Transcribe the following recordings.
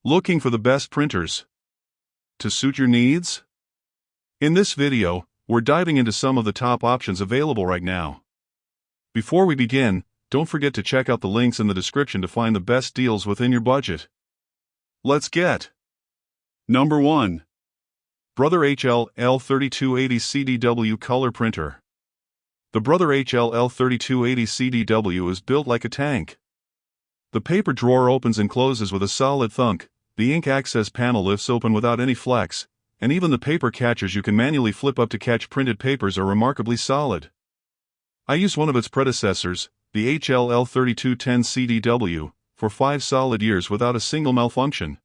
Looking for the best printers to suit your needs? In this video, we're diving into some of the top options available right now. Before we begin, don't forget to check out the links in the description to find the best deals within your budget. Let's get Number 1. Brother HL L3280 CDW Color Printer. The Brother HL L3280 CDW is built like a tank. The paper drawer opens and closes with a solid thunk, the ink access panel lifts open without any flex, and even the paper catchers you can manually flip up to catch printed papers are remarkably solid. I used one of its predecessors, the HL L3210 CDW, for 5 solid years without a single malfunction.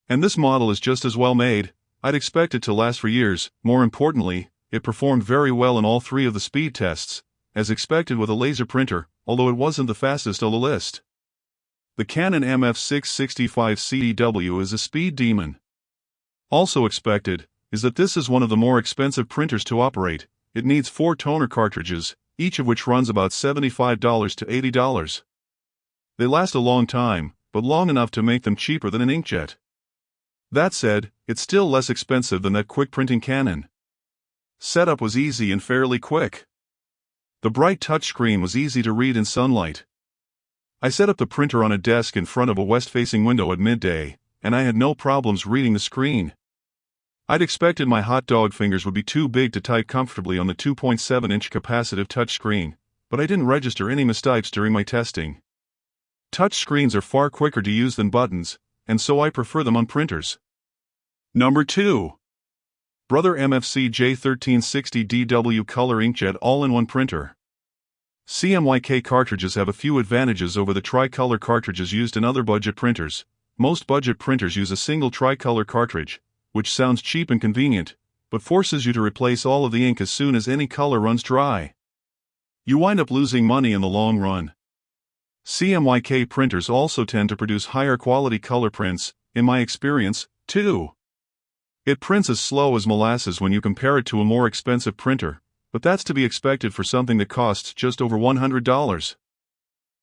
And this model is just as well made. I'd expect it to last for years. More importantly, it performed very well in all 3 of the speed tests, as expected with a laser printer, although it wasn't the fastest on the list. The Canon MF665 CDW is a speed demon. Also expected is that this is one of the more expensive printers to operate. It needs 4 toner cartridges, each of which runs about $75 to $80. They last a long time, but long enough to make them cheaper than an inkjet. That said, it's still less expensive than that quick printing Canon. Setup was easy and fairly quick. The bright touchscreen was easy to read in sunlight. I set up the printer on a desk in front of a west-facing window at midday, and I had no problems reading the screen. I'd expected my hot dog fingers would be too big to type comfortably on the 2.7-inch capacitive touchscreen, but I didn't register any mistakes during my testing. Touchscreens are far quicker to use than buttons, and so I prefer them on printers. Number 2. Brother MFC J1360 DW Color Inkjet All-in-One Printer. CMYK cartridges have a few advantages over the tricolor cartridges used in other budget printers. Most budget printers use a single tricolor cartridge, which sounds cheap and convenient, but forces you to replace all of the ink as soon as any color runs dry. You wind up losing money in the long run. CMYK printers also tend to produce higher quality color prints, in my experience, too. It prints as slow as molasses when you compare it to a more expensive printer, but that's to be expected for something that costs just over $100.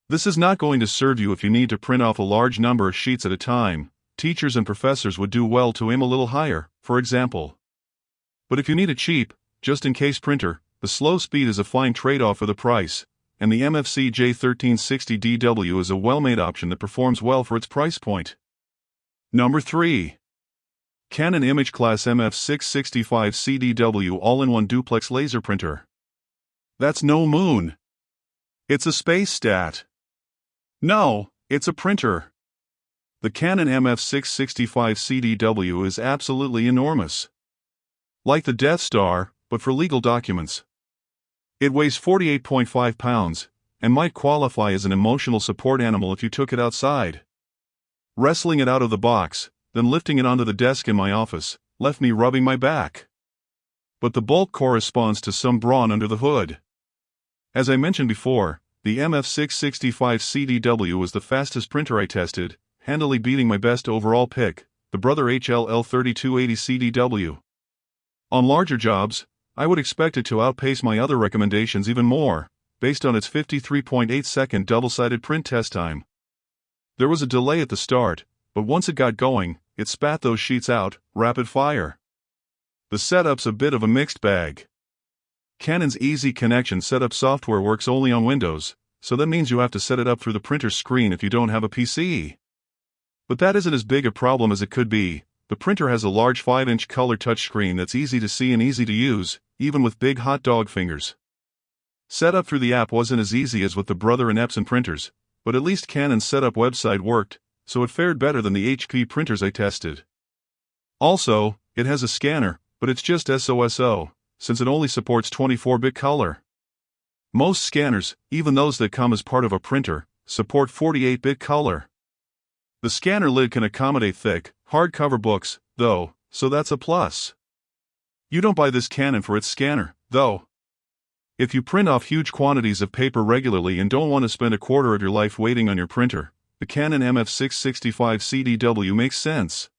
This is not going to serve you if you need to print off a large number of sheets at a time. Teachers and professors would do well to aim a little higher, for example. But if you need a cheap, just-in-case printer, the slow speed is a fine trade-off for the price, and the MFC J1360 DW is a well-made option that performs well for its price point. Number 3. Canon imageCLASS MF665 CDW All-in-One Duplex Laser Printer. That's no moon. It's a space stat. No, it's a printer. The Canon MF665 CDW is absolutely enormous. Like the Death Star, but for legal documents. It weighs 48.5 pounds, and might qualify as an emotional support animal if you took it outside. Wrestling it out of the box, then lifting it onto the desk in my office, left me rubbing my back. But the bulk corresponds to some brawn under the hood. As I mentioned before, the MF665 CDW was the fastest printer I tested, handily beating my best overall pick, the Brother HL L3280 CDW. On larger jobs, I would expect it to outpace my other recommendations even more, based on its 53.8-second double-sided print test time. There was a delay at the start, but once it got going, it spat those sheets out, rapid fire. The setup's a bit of a mixed bag. Canon's Easy Connection setup software works only on Windows, so that means you have to set it up through the printer's screen if you don't have a PC. But that isn't as big a problem as it could be. The printer has a large 5-inch color touchscreen that's easy to see and easy to use, even with big hot dog fingers. Setup through the app wasn't as easy as with the Brother and Epson printers, but at least Canon's setup website worked, so it fared better than the HP printers I tested. Also, it has a scanner, but it's just SOSO, since it only supports 24-bit color. Most scanners, even those that come as part of a printer, support 48-bit color. The scanner lid can accommodate thick, hardcover books, though, so that's a plus. You don't buy this Canon for its scanner, though. If you print off huge quantities of paper regularly and don't want to spend a quarter of your life waiting on your printer, the Canon MF665 CDW makes sense.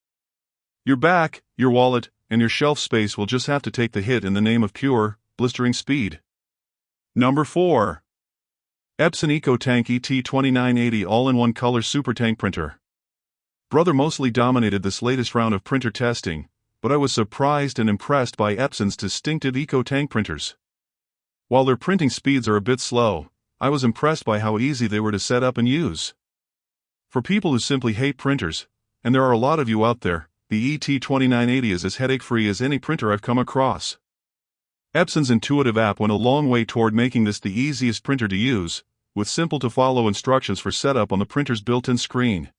Your back, your wallet, and your shelf space will just have to take the hit in the name of pure, blistering speed. Number 4. Epson EcoTank ET2980 All-in-One Color Supertank Printer. Brother mostly dominated this latest round of printer testing, but I was surprised and impressed by Epson's distinctive EcoTank printers. While their printing speeds are a bit slow, I was impressed by how easy they were to set up and use. For people who simply hate printers, and there are a lot of you out there, the ET2980 is as headache-free as any printer I've come across. Epson's intuitive app went a long way toward making this the easiest printer to use, with simple-to-follow instructions for setup on the printer's built-in screen.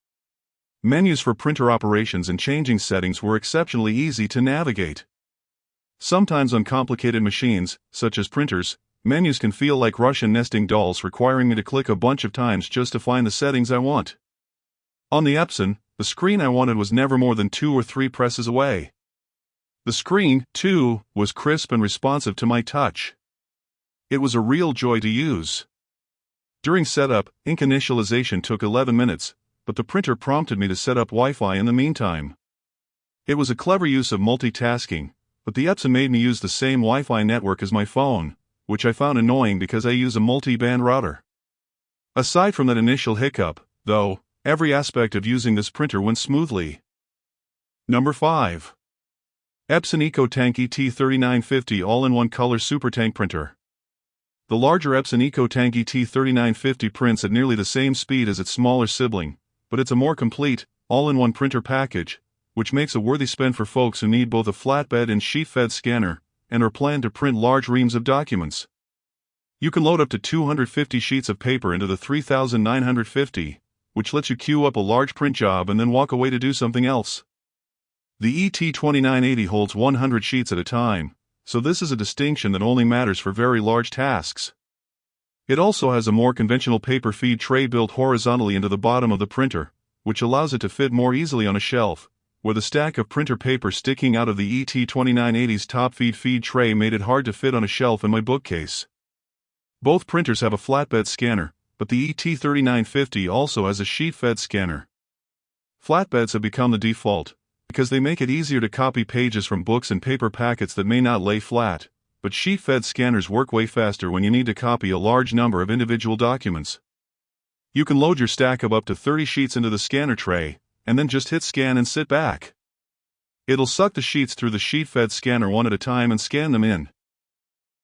Menus for printer operations and changing settings were exceptionally easy to navigate. Sometimes on complicated machines, such as printers, menus can feel like Russian nesting dolls requiring me to click a bunch of times just to find the settings I want. On the Epson, the screen I wanted was never more than 2 or 3 presses away. The screen, too, was crisp and responsive to my touch. It was a real joy to use. During setup, ink initialization took 11 minutes, but the printer prompted me to set up Wi-Fi in the meantime. It was a clever use of multitasking, but the Epson made me use the same Wi-Fi network as my phone, which I found annoying because I use a multi-band router. Aside from that initial hiccup, though, every aspect of using this printer went smoothly. Number 5. Epson EcoTank ET3950 All-in-One Color Supertank Printer. The larger Epson EcoTank ET3950 prints at nearly the same speed as its smaller sibling, but it's a more complete, all-in-one printer package, which makes a worthy spend for folks who need both a flatbed and sheet-fed scanner, and are planned to print large reams of documents. You can load up to 250 sheets of paper into the 3950, which lets you queue up a large print job and then walk away to do something else. The ET2980 holds 100 sheets at a time, so this is a distinction that only matters for very large tasks. It also has a more conventional paper feed tray built horizontally into the bottom of the printer, which allows it to fit more easily on a shelf, where the stack of printer paper sticking out of the ET2980's top feed tray made it hard to fit on a shelf in my bookcase. Both printers have a flatbed scanner, but the ET3950 also has a sheet-fed scanner. Flatbeds have become the default, because they make it easier to copy pages from books and paper packets that may not lay flat, but sheet-fed scanners work way faster when you need to copy a large number of individual documents. You can load your stack of up to 30 sheets into the scanner tray, and then just hit scan and sit back. It'll suck the sheets through the sheet-fed scanner one at a time and scan them in,